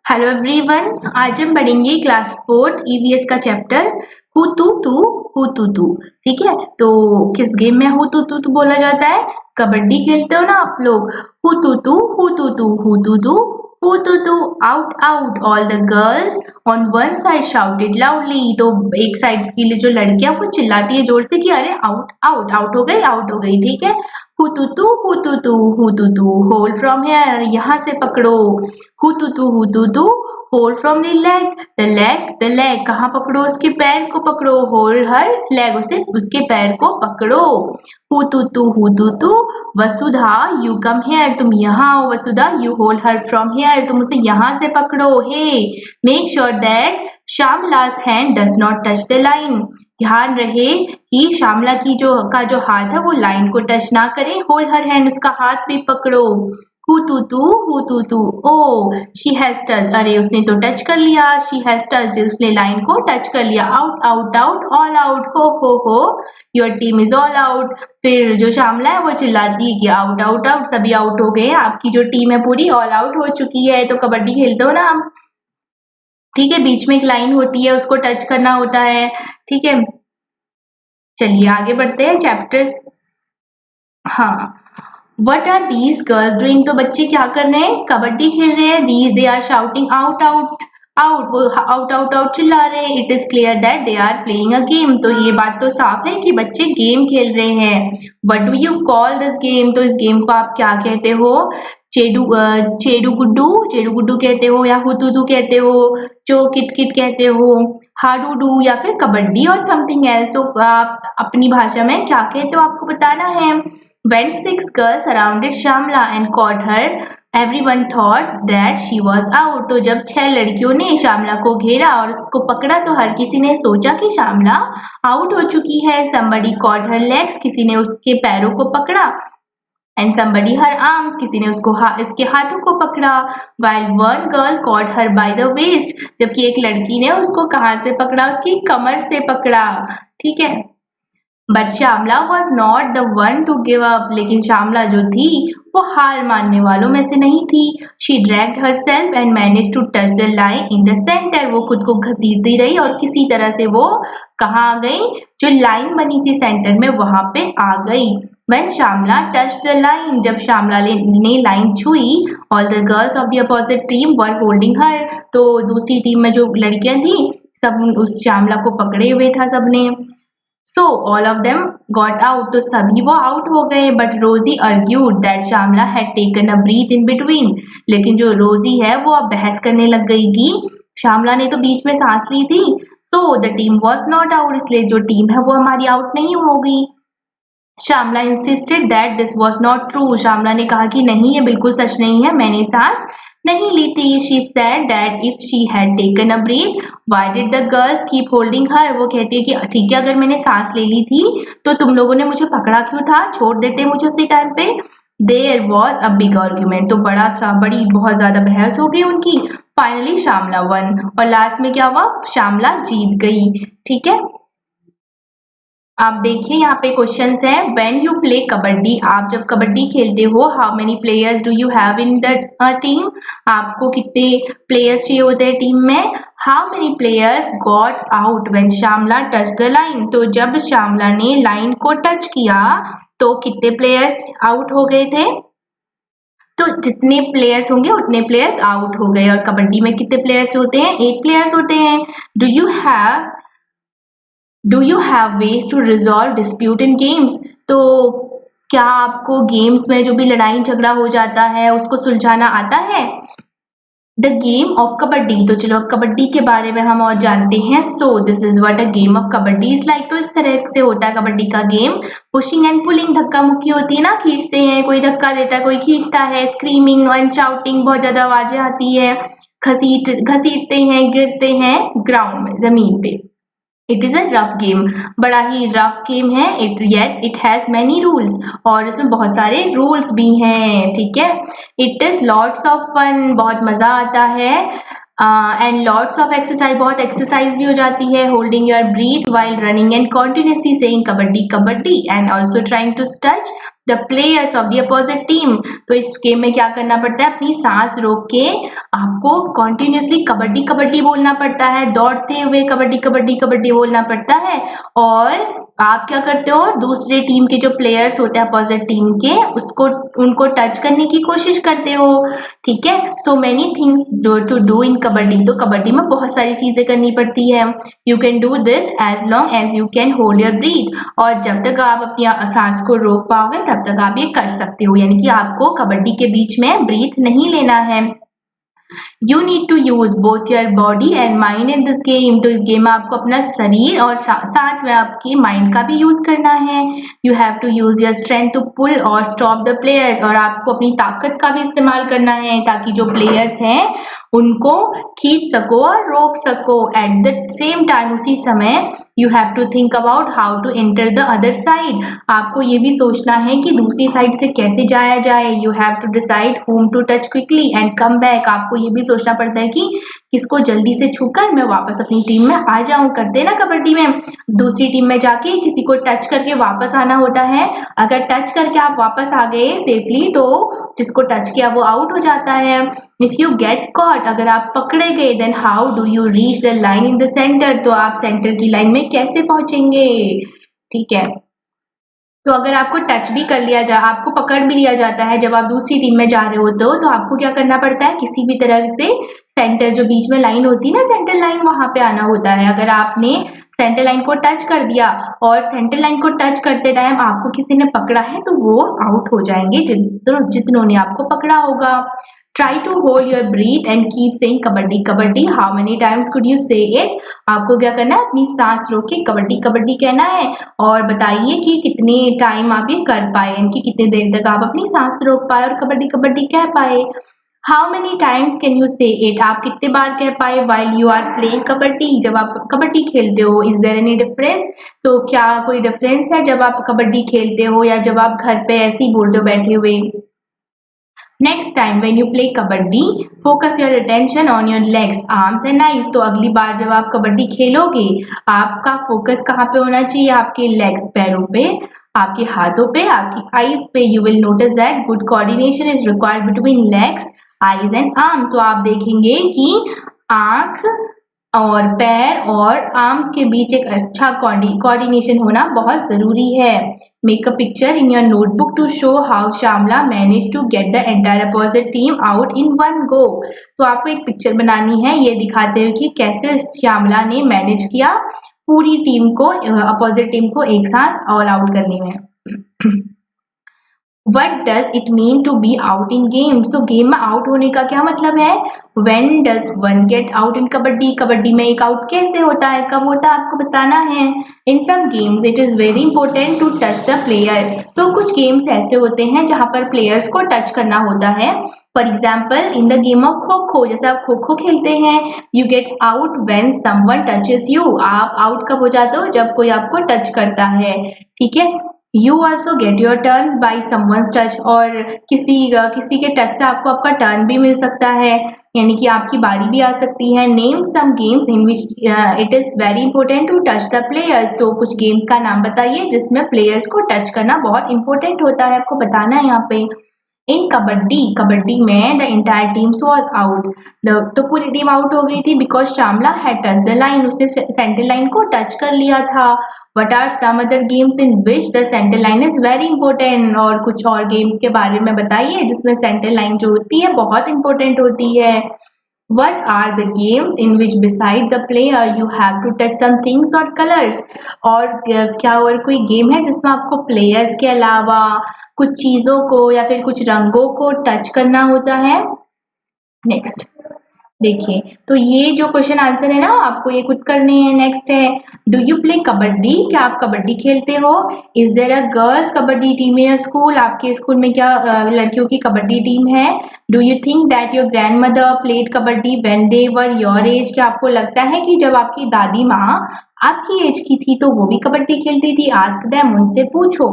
Hello everyone, आज हम पढ़ेंगे क्लास फोर्थ ईवीएस का चैप्टर हु तू तू। ठीक है, तो किस गेम में हु तू बोला जाता है? कबड्डी खेलते हो ना आप लोग। हु तू तू हु तू तू हु तू तू हु तू तू, out out. All the girls on one side shouted loudly. तो एक साइड की जो लड़कियां वो चिल्लाती है जोर से कि अरे आउट आउट, आउट हो गई। ठीक है, हु तू तू हु तू तू हु तू तू, होल्ड फ्रॉम हेयर, यहाँ से पकड़ो। हु तू तू, होल्ड फ्रॉम द लेग, कहाँ पकड़ो? उसके पैर को पकड़ो। होल्ड हर लेग, उसे उसके पैर को पकड़ो। हु तू तू, वसुधा यू कम हेयर, तुम यहाँ आओ। Vasudha you hold her from here, तुम उसे यहाँ से पकड़ो। Hey make sure that Shyamala's hand does not touch the line, ध्यान रहे कि श्यामला की जो हाथ है वो लाइन को टच ना करे। होल्ड हर हैंड, उसका हाथ भी पकड़ो। हु तू तू, ओ शी हैज टच, अरे उसने तो टच कर लिया। शी हैज टच, उसने लाइन को टच कर लिया। Out out out, all out, हो your team is all out. फिर जो श्यामला है वो चिल्लाती है कि आउट आउट आउट, सभी आउट हो गए, आपकी जो टीम है पूरी ऑल आउट हो चुकी है। तो कबड्डी खेलते हो ना आप, ठीक है, बीच में एक लाइन होती है, उसको टच करना होता है। ठीक है, चलिए आगे बढ़ते हैं चैप्टर्स। हाँ, what are these girls doing, तो बच्चे क्या कर रहे हैं? कबड्डी खेल रहे हैं। They are shouting out out out, वो आउट आउट आउट चिल्ला रहे हैं। It is clear that they are playing a game, तो ये बात तो साफ है कि बच्चे गेम खेल रहे हैं। What do you call this game, तो इस गेम को आप क्या कहते हो? चेडू गुड्डू कहते हो, या हुतुतु कहते हो, चो किट किट कहते हो, हाडू डू, या फिर कबड्डी और समथिंग एल्स। तो आप अपनी भाषा में क्या कहते हो आपको बताना है। When six girls surrounded Shamla and caught her, everyone thought that she was out. तो जब 6 लड़कियों ने श्यामला को घेरा और उसको पकड़ा तो हर किसी ने सोचा कि श्यामला आउट हो चुकी है। Somebody caught her legs, किसी ने उसके पैरों को पकड़ा। And somebody her arms, किसी ने इसके हाथों को पकड़ा। While one girl caught her by the waist, जबकि एक लड़की ने उसको कहाँ से पकड़ा? उसकी कमर से पकड़ा। ठीक है, but Shyamala was not the one to give up, लेकिन श्यामला जो थी वो हार मानने वालों में से नहीं थी। She dragged herself and manage to touch the line in the centre, वो खुद को घसीटती रही और किसी तरह से वो कहाँ आ गई? जो लाइन बनी थी सेंटर में वहां पे आ गई। When Shyamala touch the line, जब श्यामला ने लाइन छुई, all the girls of the opposite team were holding her, तो दूसरी टीम में जो लड़कियां थी सब उस श्यामला को पकड़े हुए था सबने। So all of them got out, तो सभी वो आउट हो गए। But Rosie argued that Shamla had taken a breath in between, लेकिन जो रोजी है वो अब बहस करने लग गई कि श्यामला ने तो बीच में सांस ली थी। So the team was not out, इसलिए जो टीम है वो हमारी आउट नहीं होगी। Shyamala insisted that this was not true, Shyamala ने कहा कि नहीं, ये बिल्कुल सच नहीं है, मैंने सांस नहीं ली थी। She said that if she had taken a breath why did the girls keep holding her, वो कहती है कि ठीक है, अगर मैंने सांस ले ली थी तो तुम लोगों ने मुझे पकड़ा क्यों था? छोड़ देते मुझे उसी टाइम पे। There was a big argument, तो बहुत ज्यादा बहस हो गई उनकी। फाइनली श्यामला वन, और लास्ट में क्या हुआ? श्यामला जीत गई। ठीक है, आप देखिए यहाँ पे क्वेश्चंस है। व्हेन यू प्ले कबड्डी, आप जब कबड्डी खेलते हो, how many players do you have in the team, आपको कितने प्लेयर्स चाहिए होते हैं टीम में। How many players got out when Shyamala touch the line, तो जब श्यामला ने लाइन को टच किया तो कितने प्लेयर्स आउट हो गए थे? तो जितने प्लेयर्स होंगे उतने प्लेयर्स आउट हो गए। और कबड्डी में कितने प्लेयर्स होते हैं? 8 प्लेयर्स होते हैं। Do you have ways to resolve dispute in games, तो क्या आपको गेम्स में जो भी लड़ाई झगड़ा हो जाता है उसको सुलझाना आता है? द गेम ऑफ कबड्डी, तो चलो अब कबड्डी के बारे में हम और जानते हैं। So this is what a game of kabaddi is like, तो इस तरह से होता है कबड्डी का गेम। पुशिंग एंड पुलिंग, धक्का मुक्की होती है ना, खींचते हैं, कोई धक्का देता है कोई खींचता है। स्क्रीमिंग एंड शाउटिंग, बहुत ज्यादा आवाजें आती है। घसीटते हैं, गिरते हैं ग्राउंड में, जमीन पे। It is a rough game, बड़ा ही रफ गेम है। इट हैज मैनी रूल्स, और इसमें बहुत सारे रूल्स भी हैं। ठीक है, it is lots of fun, बहुत मजा आता है। एंड लॉट्स ऑफ एक्सरसाइज, बहुत एक्सरसाइज भी हो जाती है। Holding your breath while running and continuously saying kabaddi kabaddi, and also trying to touch the players of the opposite team. तो इस गेम में क्या करना पड़ता है, अपनी सांस रोक के आपको कॉन्टिन्यूसली कबड्डी कबड्डी बोलना पड़ता है, दौड़ते हुए कबड्डी कबड्डी कबड्डी बोलना पड़ता है। और आप क्या करते हो, दूसरे टीम के जो प्लेयर्स होते हैं अपोजिट टीम के, उसको उनको टच करने की कोशिश करते हो। ठीक है, so many things to do in kabaddi. तो कबड्डी में बहुत सारी चीजें करनी पड़ती है। You can do this as long as you can hold your breath. और जब तक आप अपनी सांस को रोक पाओगे तब तक आप ये कर सकते हो, यानी कि आपको कबड्डी के बीच में ब्रीथ नहीं लेना है। You need to use both your body and mind in this game. तो इस गेम में आपको अपना शरीर और साथ में आपकी माइंड का भी यूज करना है। You have to use your strength to pull और स्टॉप द प्लेयर्स। और आपको अपनी ताकत का भी इस्तेमाल करना है ताकि जो प्लेयर्स हैं उनको खींच सको और रोक सको। एट द सेम टाइम, उसी समय you have to think about how to enter the other side. आपको ये भी सोचना है कि दूसरी साइड से कैसे जाया जाए। You have to decide whom to touch quickly and come back. आपको ये भी सोचना पड़ता है कि किसको जल्दी से छूकर मैं वापस अपनी टीम में आ जाऊं। करते हैं ना कबड्डी में, दूसरी टीम में जाके किसी को टच करके वापस आना होता है। अगर टच करके आप वापस आ गए सेफली तो जिसको टच किया वो आउट हो जाता है। इफ यू गेट कॉट, अगर आप पकड़े गए, then how do you reach the line in the centre. तो आप सेंटर की लाइन में कैसे पहुंचेंगे। ठीक है, तो अगर आपको टच भी कर लिया जा, आपको पकड़ भी लिया जाता है जब आप दूसरी टीम में जा रहे होते हो, तो आपको क्या करना पड़ता है, किसी भी तरह से सेंटर, जो बीच में लाइन होती है ना सेंटर लाइन, वहां पे आना होता है। अगर आपने सेंटर लाइन को टच कर दिया और सेंटर लाइन को टच करते टाइम आपको किसी ने पकड़ा है तो वो आउट हो जाएंगे जितनों ने आपको पकड़ा होगा। Try to hold your breath and keep saying kabaddi kabaddi. How many times could you say it? आपको क्या करना है, अपनी सांस रोक के कबड्डी कबड्डी कहना है और बताइए कि कितने टाइम आप ये कर पाए, यानी कि कितने देर तक आप अपनी सांस रोक पाए और कबड्डी कबड्डी कह पाए। How many times can you say it? आप कितने बार कह पाए while you are playing kabaddi, जब आप कबड्डी खेलते हो। Is there any difference? तो क्या कोई डिफरेंस है जब आप कबड्डी खेलते हो या जब आप घर पे ऐसे ही बोलते हो बैठे हुए। Next time when you play kabaddi focus your attention on your legs, arms and eyes. तो अगली बार जब आप कबड्डी खेलोगे आपका फोकस कहाँ पे होना चाहिए, आपके लेग्स पैरों पे, आपके हाथों पे, आपकी आईज पे। You will notice that good coordination is required between legs, eyes and arm. तो आप देखेंगे कि आंख और पैर और आर्म्स के बीच एक अच्छा कोऑर्डिनेशन होना बहुत जरूरी है। Make a picture in your notebook to show how Shyamala manage to get the entire opposite team out in one go. तो आपको एक पिक्चर बनानी है ये दिखाते हुए कि कैसे श्यामला ने मैनेज किया पूरी टीम को, अपोजिट टीम को एक साथ ऑल आउट करने में। What does it mean to be out in games? तो गेम में आउट होने का क्या मतलब है। When does one get out in kabaddi, kabaddi में एक आउट कैसे होता है, कब होता है, आपको बताना है। In some games it is very important to touch the player। तो कुछ गेम्स ऐसे होते हैं जहाँ पर प्लेयर्स को टच करना होता है। For example in the game of kho kho, जैसे आप खो खो खेलते हैं, you get out when someone touches you. आप आउट कब हो जाते हो, जब कोई आपको टच करता है। ठीक है, you also get your turn by someone's touch. और किसी के टच से आपको आपका टर्न भी मिल सकता है, यानी कि आपकी बारी भी आ सकती है। Name some games in which it is very important to touch the players. तो कुछ गेम्स का नाम बताइए जिसमें प्लेयर्स को टच करना बहुत इंपॉर्टेंट होता है, आपको बताना है यहाँ पे। इन कबड्डी में the entire team was out. तो पूरी टीम आउट हो गई थी because Shyamala had touch the line, उसने सेंटर लाइन को टच कर लिया था। What are some other games in which the centre line is very important. और कुछ और गेम्स के बारे में बताइए जिसमें सेंटर लाइन जो होती है बहुत इंपॉर्टेंट होती है। What are the games in which beside the player you have to touch some things or colors? और क्या और कोई गेम है जिसमें आपको प्लेयर्स के अलावा कुछ चीजों को या फिर कुछ रंगों को टच करना होता है। नेक्स्ट देखिए, तो ये जो क्वेश्चन आंसर है ना आपको ये खुद करने हैं। नेक्स्ट है, डू यू प्ले कबड्डी, क्या आप कबड्डी खेलते हो। Is there a girls kabaddi team in school, आपके स्कूल में क्या लड़कियों की कबड्डी टीम है। Do you think that your grandmother played kabaddi when they were your age, क्या आपको लगता है कि जब आपकी दादी माँ आपकी एज की थी तो वो भी कबड्डी खेलती थी। आस्क देम, उनसे पूछो।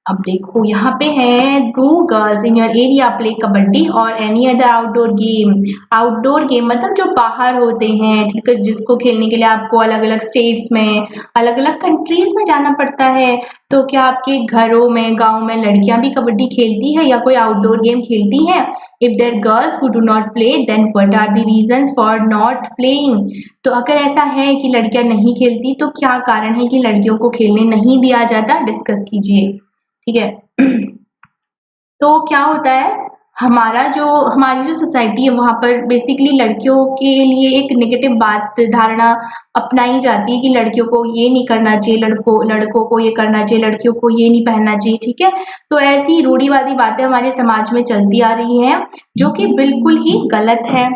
अब देखो यहाँ पे है, do girls in your area play kabaddi और any other outdoor game. Outdoor game मतलब जो बाहर होते हैं, ठीक है, जिसको खेलने के लिए आपको अलग अलग स्टेट्स में, अलग अलग कंट्रीज में जाना पड़ता है। तो क्या आपके घरों में, गांव में लड़कियां भी कबड्डी खेलती है या कोई आउटडोर गेम खेलती हैं? If there girls who do not play then what are the reasons for not playing. तो अगर ऐसा है कि लड़कियां नहीं खेलती तो क्या कारण है कि लड़कियों को खेलने नहीं दिया जाता, डिस्कस कीजिए। ठीक है। तो क्या होता है, हमारी जो सोसाइटी है वहाँ पर बेसिकली लड़कियों के लिए एक नेगेटिव बात धारणा अपनाई जाती है कि लड़कियों को ये नहीं करना चाहिए, लड़कों को ये करना चाहिए, लड़कियों को ये नहीं पहनना चाहिए। ठीक है, तो ऐसी रूढ़िवादी बातें हमारे समाज में चलती आ रही हैं जो कि बिल्कुल ही गलत है,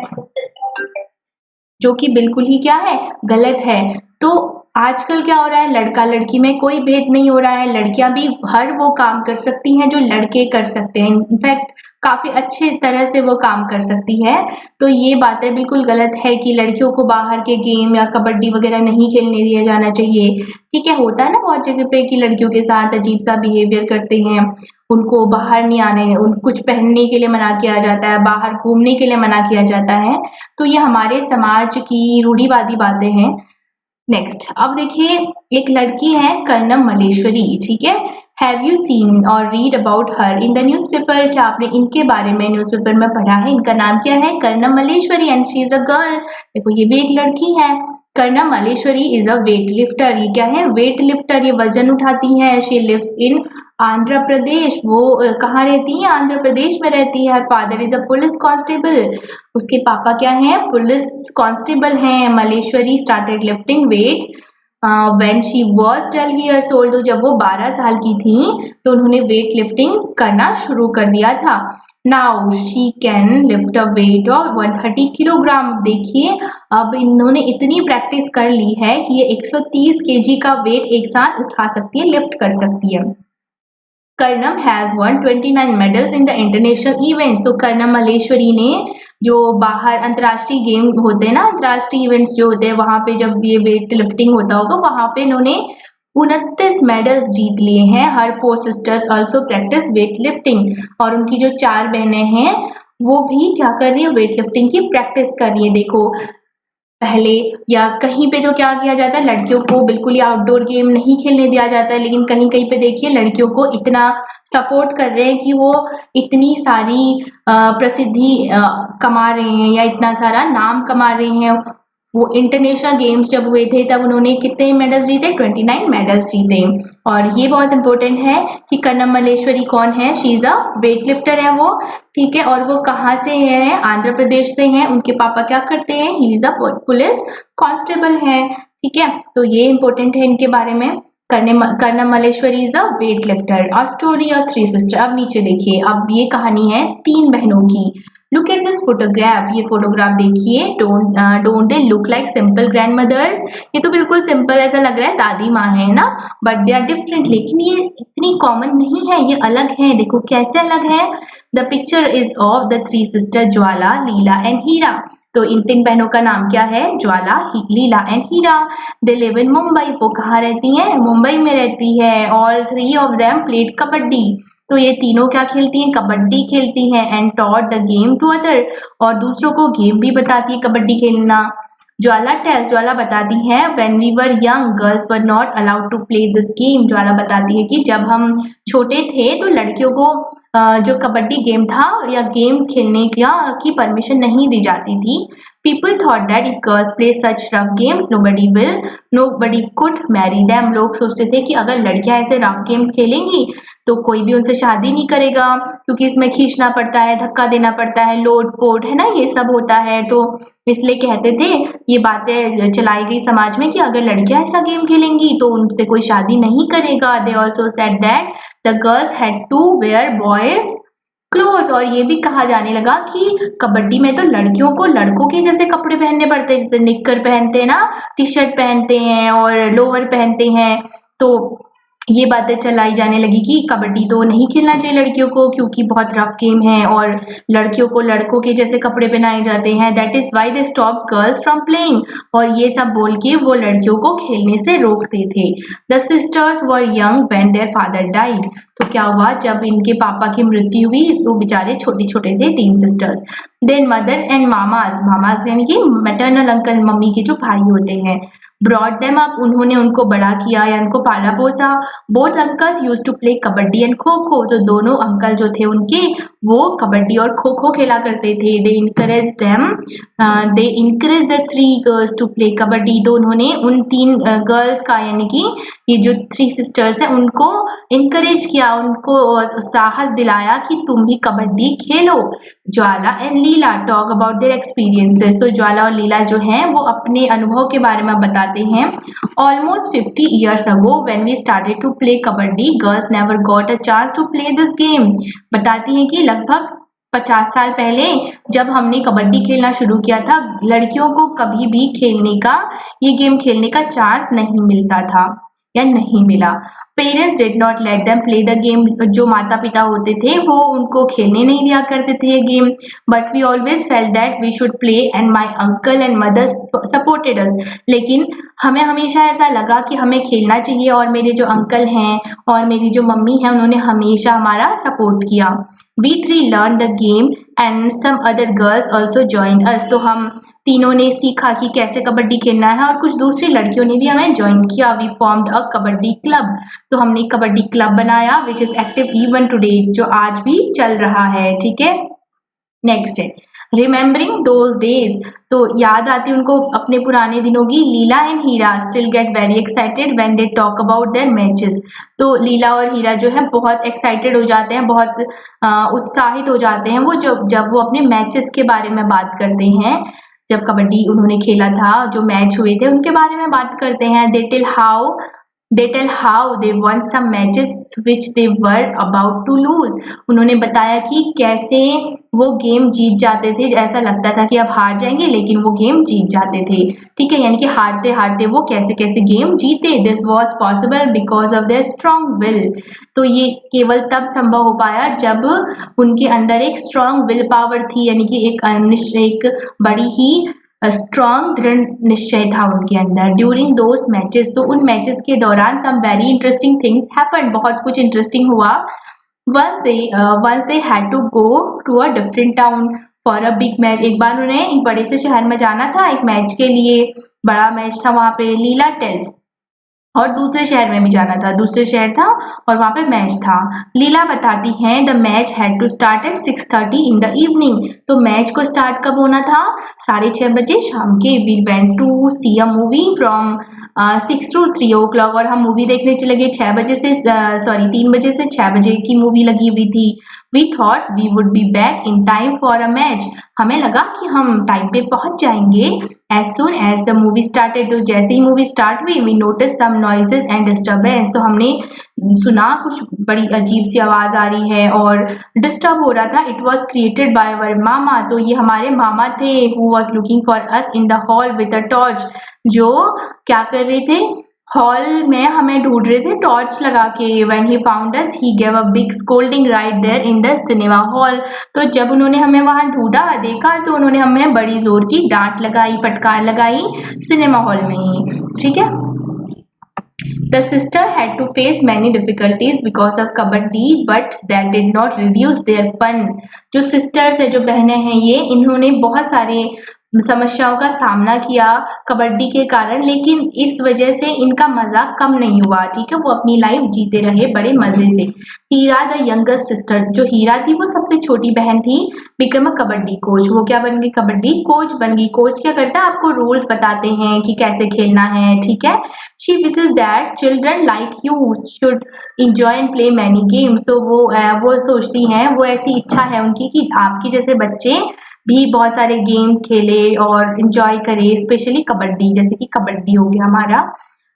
जो कि बिल्कुल ही क्या है, गलत है। तो आजकल क्या हो रहा है, लड़का लड़की में कोई भेद नहीं हो रहा है, लड़कियां भी हर वो काम कर सकती हैं जो लड़के कर सकते हैं, इनफैक्ट काफी अच्छे तरह से वो काम कर सकती है। तो ये बातें बिल्कुल गलत है कि लड़कियों को बाहर के गेम या कबड्डी वगैरह नहीं खेलने दिया जाना चाहिए। ठीक है, होता है ना बहुत जगह पे कि लड़कियों के साथ अजीब सा बिहेवियर करते हैं, उनको बाहर नहीं आने, उन कुछ पहनने के लिए मना किया जाता है, बाहर घूमने के लिए मना किया जाता है। तो ये हमारे समाज की रूढ़िवादी बातें हैं। नेक्स्ट, अब देखिए, एक लड़की है कर्नम मलेश्वरी। ठीक है, हैव यू सीन और read about her in the newspaper? क्या आपने इनके बारे में न्यूज़पेपर में पढ़ा है? इनका नाम क्या है? Karnam Malleswari and she is a girl. देखो ये भी एक लड़की है। Karnam Malleswari is a weight lifter. ये क्या है? वेट लिफ्टर, ये वजन उठाती है। She lives in Andhra Pradesh. वो कहाँ रहती है? आंध्र प्रदेश में रहती है। Her father is a police constable. उसके पापा क्या हैं? पुलिस कांस्टेबल हैं। Malleswari started lifting wait when she was 12 years old. तो जब वो 12 साल की थी तो उन्होंने वेट लिफ्टिंग करना शुरू कर दिया था। Now she can lift a weight of 130 kilogram. देखिए, अब इन्होंने इतनी प्रैक्टिस कर ली है कि ये 130 केजी का वेट एक साथ उठा सकती है, लिफ्ट कर सकती है। Karnam has one 29 medals in the international events. तो कर्नम मलेश्वरी ने जो बाहर अंतर्राष्ट्रीय गेम होते हैं ना, अंतर्राष्ट्रीय इवेंट्स जो होते हैं वहां पे जब ये वेट लिफ्टिंग होता होगा वहां पे इन्होंने 29 मेडल्स जीत लिए हैं। हर 4 sisters also practice weight lifting. और उनकी जो 4 बहनें हैं वो भी क्या कर रही है? वेट लिफ्टिंग की प्रैक्टिस कर रही है। देखो, पहले या कहीं पे तो क्या किया जाता है, लड़कियों को बिल्कुल ही आउटडोर गेम नहीं खेलने दिया जाता है, लेकिन कहीं कहीं पे देखिए लड़कियों को इतना सपोर्ट कर रहे हैं कि वो इतनी सारी प्रसिद्धि कमा रहे हैं या इतना सारा नाम कमा रहे हैं। वो इंटरनेशनल गेम्स जब हुए थे तब उन्होंने कितने मेडल्स जीते? 29 मेडल्स जीते। और ये बहुत इंपॉर्टेंट है कि कर्नम मलेश्वरी कौन है? She is a weight lifter है वो। ठीक है, और वो कहाँ से है? आंध्र प्रदेश से हैं। उनके पापा क्या करते हैं? He is a police constable है। ठीक है, तो ये इंपॉर्टेंट है इनके बारे में। Karnam Malleswari is a weight lifter. A story of 3 sister. अब नीचे देखिए, अब ये कहानी है 3 बहनों की। Look at this photograph. ये फोटोग्राफ देखिए। Don't they look like simple grandmothers? ये तो बिल्कुल सिंपल ऐसा लग रहा है, दादी माँ है ना, बट दे आर डिफरेंट। लेकिन ये इतनी कॉमन नहीं है, ये अलग है। देखो कैसे अलग है। The picture is of the 3 sister Jwala, Leela and Heera. तो इन 3 बहनों का नाम क्या है? Jwala, Leela and Heera. They live in Mumbai. वो कहाँ रहती हैं? मुंबई में रहती है। All 3 of them played kabaddi. तो ये तीनों क्या खेलती हैं? कबड्डी खेलती हैं। And taught the game to other. और दूसरों को गेम भी बताती है कबड्डी खेलना। ज्वाला बताती है when we were young girls were not allowed to play this game. Jwala बताती है कि जब हम छोटे थे तो लड़कियों को जो कबड्डी गेम था या गेम्स खेलने की परमिशन नहीं दी जाती थी। People thought that if girls play such rough games nobody could Mary them. लोग सोचते थे कि अगर लड़कियां ऐसे रफ गेम्स खेलेंगी तो कोई भी उनसे शादी नहीं करेगा, क्योंकि इसमें खींचना पड़ता है, धक्का देना पड़ता है, लोड पोट है ना, ये सब होता है। तो इसलिए कहते थे, ये बातें चलाई गई समाज में कि अगर लड़कियां ऐसा गेम खेलेंगी तो उनसे कोई शादी नहीं करेगा। They also said that the girls had to wear boys cloth. और ये भी कहा जाने लगा कि कबड्डी में तो लड़कियों को लड़कों के जैसे कपड़े पहनने पड़ते हैं, जैसे निक्कर पहनते हैं ना, टी शर्ट पहनते हैं और लोअर पहनते हैं। तो ये बातें चलाई जाने लगी कि कबड्डी तो नहीं खेलना चाहिए लड़कियों को क्योंकि बहुत रफ गेम है और लड़कियों को लड़कों के जैसे कपड़े पहनाए जाते हैं, that is why they stop girls from playing. और ये सब बोल के वो लड़कियों को खेलने से रोकते थे। The sisters were young when their father died. तो क्या हुआ, जब इनके पापा की मृत्यु हुई तो बेचारे छोटे छोटे थे, 3 सिस्टर्स। देन मदर एंड मामास, मामास यानी कि मैटरनल अंकल, मम्मी के जो भाई होते हैं, ब्रॉड देम अप, उन्होंने उनको बड़ा किया या उनको पाला पोसा। Both uncles used to play kabaddi and kho kho. तो दोनों अंकल जो थे उनके, वो कबड्डी और खो खो खेला करते थे। They encourage the 3 girls to play kabaddi. तो उन्होंने उन 3 गर्ल्स का यानी कि ये जो 3 सिस्टर्स हैं उनको इनकरेज किया, उनको साहस दिलाया कि तुम भी कबड्डी खेलो। Jwala and Leela talk about their experiences. तो ज्वाला और लीला जो हैं वो अपने अनुभव के बारे में बताते हैं। Almost 50 years ago, when we started to play kabaddi, girls never got a chance to play this game. बताती हैं कि लगभग 50 साल पहले जब हमने कबड्डी खेलना शुरू किया था, लड़कियों को कभी भी खेलने का, ये गेम खेलने का चांस नहीं मिलता था या नहीं मिला। Parents did not let them play the game. जो माता पिता होते थे वो उनको खेलने नहीं दिया करते थे ये game. But we always felt that we should play and my uncle and mother supported us. लेकिन हमें हमेशा ऐसा लगा कि हमें खेलना चाहिए और मेरे जो अंकल हैं और मेरी जो मम्मी हैं उन्होंने हमेशा हमारा सपोर्ट किया। We 3 learned the game and some other girls also joined us। तो हम तीनों ने सीखा कि कैसे कबड्डी खेलना है और कुछ दूसरी लड़कियों ने भी हमें ज्वाइन किया। We formed a kabaddi club. तो हमने कबड्डी क्लब बनाया which is active even today, जो आज भी चल रहा है। ठीक है, नेक्स्ट है रिमेम्बरिंग दोज डेज। तो याद आती है उनको अपने पुराने दिनों की। Leela and Heera still get very excited when they talk about their matches. तो लीला और हीरा जो है बहुत एक्साइटेड हो जाते हैं, बहुत उत्साहित हो जाते हैं वो जब वो अपने मैचेस के बारे में बात करते हैं। जब कबड्डी उन्होंने खेला था, जो मैच हुए थे उनके बारे में बात करते हैं। They tell how they won some matches which they were about to lose। उन्होंने बताया कि कैसे वो गेम जीत जाते थे, ऐसा लगता था कि अब हार जाएंगे लेकिन वो गेम जीत जाते थे। ठीक है, यानी कि हारते हारते वो कैसे कैसे गेम जीते। This was possible because of their strong will. तो ये केवल तब संभव हो पाया जब उनके अंदर एक स्ट्रॉन्ग विल पावर थी, यानी कि एक बड़ी ही स्ट्रॉन्ग दृढ़ निश्चय था उनके अंदर। ड्यूरिंग दोज मैचेस, तो उन मैचेस के दौरान some very interesting things happened, बहुत कुछ इंटरेस्टिंग हुआ। once they had to go to a different town for a big match। एक बार उन्हें एक बड़े से शहर में जाना था एक मैच के लिए, बड़ा मैच था वहां पे। लीला टेल्स, और दूसरे शहर में भी जाना था, दूसरे शहर था और वहां पे मैच था। लीला बताती हैं the match had to start at 6:30 in the evening. तो मैच को स्टार्ट कब होना था? 6:30 बजे शाम के। We went to see a movie from 6 to 3 o'clock। और हम मूवी देखने चले गए 6 बजे से, 3 बजे से 6 बजे की मूवी लगी हुई थी। We thought we would be back in time for a match. हमें लगा कि हम टाइम पे पहुंच जाएंगे। As soon as the movie started, तो जैसे ही मूवी स्टार्ट हुई, we notice some noises and disturbance. तो हमने सुना कुछ बड़ी अजीब सी आवाज आ रही है और डिस्टर्ब हो रहा था। It was created by our मामा। तो ये हमारे मामा थे, who was looking for us in the hall with a torch. जो क्या कर रहे थे? हॉल में हमें ढूंढ रहे थे टॉर्च लगा के। When he found us he gave a big scolding right there in the cinema hall. तो जब उन्होंने हमें वहां ढूंढा, देखा, तो उन्होंने हमें बड़ी जोर की डांट लगाई, फटकार लगाई सिनेमा हॉल में ही। ठीक है, The sister had to face many difficulties because of kabaddi, but that did not reduce their fun। जो sisters है, जो बहनें हैं, ये इन्होंने बहुत सारे समस्याओं का सामना किया कबड्डी के कारण, लेकिन इस वजह से इनका मजा कम नहीं हुआ। ठीक है, वो अपनी लाइफ जीते रहे बड़े मजे से। हीरा द यंगेस्ट सिस्टर, जो हीरा थी वो सबसे छोटी बहन थी, बिकम अ कबड्डी कोच। वो क्या बन गई? कबड्डी कोच बन गई। कोच क्या करता है? आपको रूल्स बताते हैं कि कैसे खेलना है। ठीक है, she wishes that children like you should enjoy and play many games. तो वो सोचती हैं, वो ऐसी इच्छा है उनकी कि आपके जैसे बच्चे भी बहुत सारे गेम्स खेले और इंजॉय करे, स्पेशली कबड्डी, जैसे कि कबड्डी हो गया हमारा।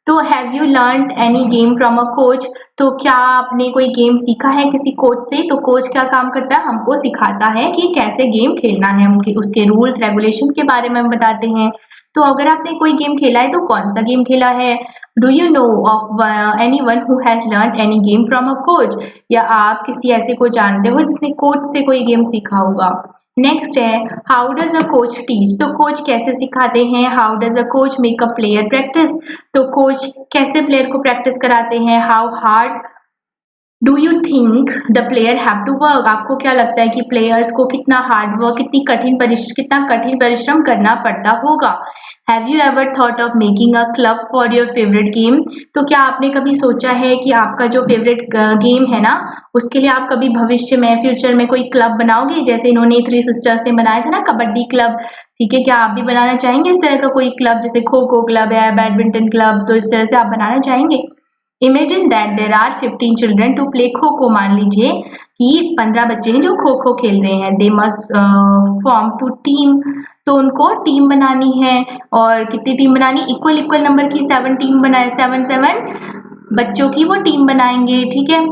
तो have you learned any game from a coach? तो क्या आपने कोई गेम सीखा है किसी कोच से? तो कोच क्या काम करता है, हमको सिखाता है कि कैसे गेम खेलना है, उनके उसके रूल्स रेगुलेशन के बारे में हम बताते हैं। तो अगर आपने कोई गेम खेला है तो कौन सा गेम खेला है? Do you know of anyone who has learn any game from a coach? या आप किसी ऐसे को जानते हो जिसने कोच से कोई गेम सीखा होगा। नेक्स्ट है how does a coach teach? तो कोच कैसे सिखाते हैं? How does a coach make a player practice? तो कोच कैसे प्लेयर को प्रैक्टिस कराते हैं? How hard do you think the player have to work? आपको क्या लगता है कि प्लेयर्स को कितना हार्ड वर्क, कितना कठिन परिश्रम करना पड़ता होगा। Have you ever thought of making a club for your favourite game? तो क्या आपने कभी सोचा है कि आपका जो फेवरेट गेम है ना, उसके लिए आप कभी भविष्य में फ्यूचर में कोई क्लब बनाओगे? जैसे इन्होंने थ्री सिस्टर्स ने बनाया था ना कबड्डी क्लब, ठीक है, क्या आप भी बनाना चाहेंगे इस तरह का कोई क्लब, जैसे खो खो क्लब है, बैडमिंटन क्लब, तो इस तरह से आप बनाना चाहेंगे? Imagine that there are 15 children to play kho kho. मान लीजिए कि 15 बच्चे हैं जो खो खो खेल रहे हैं। They must form two team. तो उनको टीम बनानी है। और कितनी टीम बनानी? इक्वल इक्वल नंबर की 7 टीम बनाए, 7 बच्चों की वो टीम बनाएंगे, ठीक है।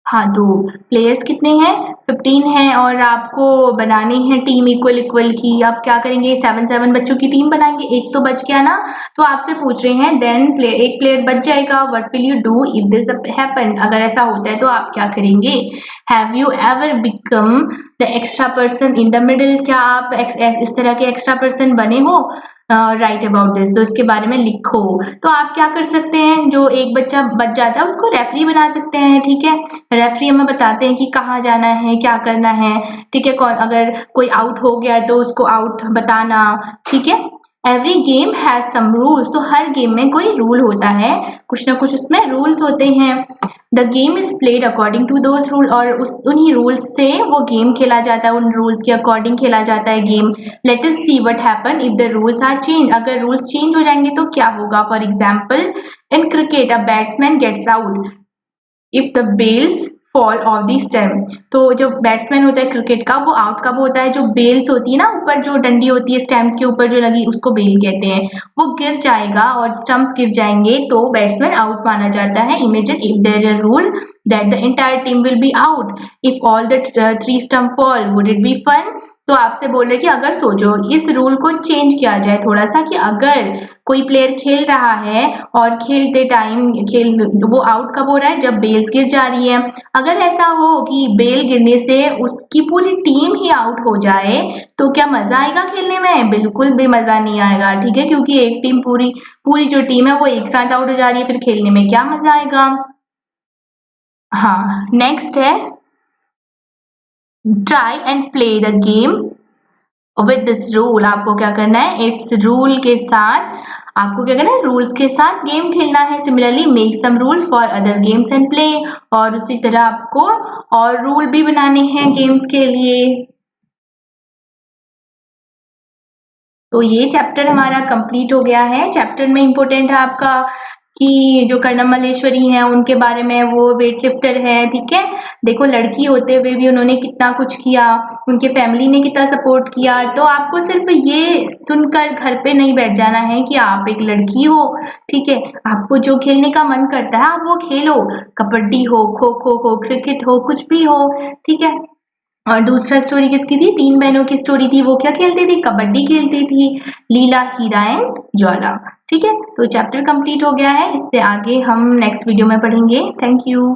हाँ, तो प्लेयर्स कितने हैं? 15 हैं और आपको बनानी है टीम इक्वल इक्वल की। आप क्या करेंगे? 7 बच्चों की टीम बनाएंगे। एक तो बच गया ना, तो आपसे पूछ रहे हैं देन एक प्लेयर बच जाएगा। What will you do if this happen? अगर ऐसा होता है तो आप क्या करेंगे? Have you ever become the extra person in the middle? क्या आप इस तरह के एक्स्ट्रा पर्सन बने हो? राइट अबाउट दिस, तो इसके बारे में लिखो। तो आप क्या कर सकते हैं, जो एक बच्चा बच जाता है उसको रेफरी बना सकते हैं, ठीक है। रेफरी हमें बताते हैं कि कहाँ जाना है, क्या करना है, ठीक है। कौन अगर कोई आउट हो गया तो उसको आउट बताना, ठीक है। Every game has some rules. तो हर गेम में कोई रूल होता है, कुछ ना कुछ उसमें रूल्स होते हैं। The game is played according to those rule. और उन्हीं रूल्स से वो गेम खेला जाता है, उन रूल्स के अकॉर्डिंग खेला जाता है game. Let us see what happen if the rules are change. अगर रूल्स चेंज हो जाएंगे तो क्या होगा? For example in cricket a batsman gets out if the bells fall off the stump. तो जो बैट्समैन होता है क्रिकेट का, वो आउट कब होता है? जो बेल्स होती है ना, ऊपर जो डंडी होती है स्टैम्प्स के ऊपर जो लगी, उसको बेल कहते हैं। वो गिर जाएगा और स्टम्प्स गिर जाएंगे तो बैट्समैन आउट माना जाता है। Imagine if there is rule that the entire team will be out if all the 3 stump fall, would it be fun? तो आपसे बोल रहे कि अगर सोचो इस रूल को चेंज किया जाए थोड़ा सा, कि अगर कोई प्लेयर खेल रहा है और खेलते टाइम वो आउट कब हो रहा है? जब बेल्स गिर जा रही है। अगर ऐसा हो कि बेल गिरने से उसकी पूरी टीम ही आउट हो जाए तो क्या मजा आएगा खेलने में? बिल्कुल भी मजा नहीं आएगा, ठीक है, क्योंकि एक टीम पूरी पूरी जो टीम है वो एक साथ आउट हो जा रही है, फिर खेलने में क्या मजा आएगा। हाँ, नेक्स्ट है try and play the game with this rule. आपको क्या करना है? इस रूल के साथ आपको क्या करना है? रूल्स के साथ गेम खेलना है। Similarly make some rules for other games and play. और उसी तरह आपको और रूल भी बनाने हैं गेम्स के लिए। तो ये चैप्टर हमारा कंप्लीट हो गया है। चैप्टर में इम्पोर्टेंट है आपका कि जो कर्णम मल्लेश्वरी हैं उनके बारे में, वो वेट लिफ्टर है, ठीक है। देखो लड़की होते हुए भी उन्होंने कितना कुछ किया, उनके फैमिली ने कितना सपोर्ट किया। तो आपको सिर्फ ये सुनकर घर पे नहीं बैठ जाना है कि आप एक लड़की हो, ठीक है। आपको जो खेलने का मन करता है आप वो खेलो, कबड्डी हो, खो खो हो, क्रिकेट हो, कुछ भी हो, ठीक है। और दूसरा स्टोरी किसकी थी? 3 बहनों की स्टोरी थी। वो क्या खेलती थी? कबड्डी खेलती थी। लीला, हीरा एंड ज्वाला, ठीक है। तो चैप्टर कंप्लीट हो गया है। इससे आगे हम नेक्स्ट वीडियो में पढ़ेंगे। Thank you.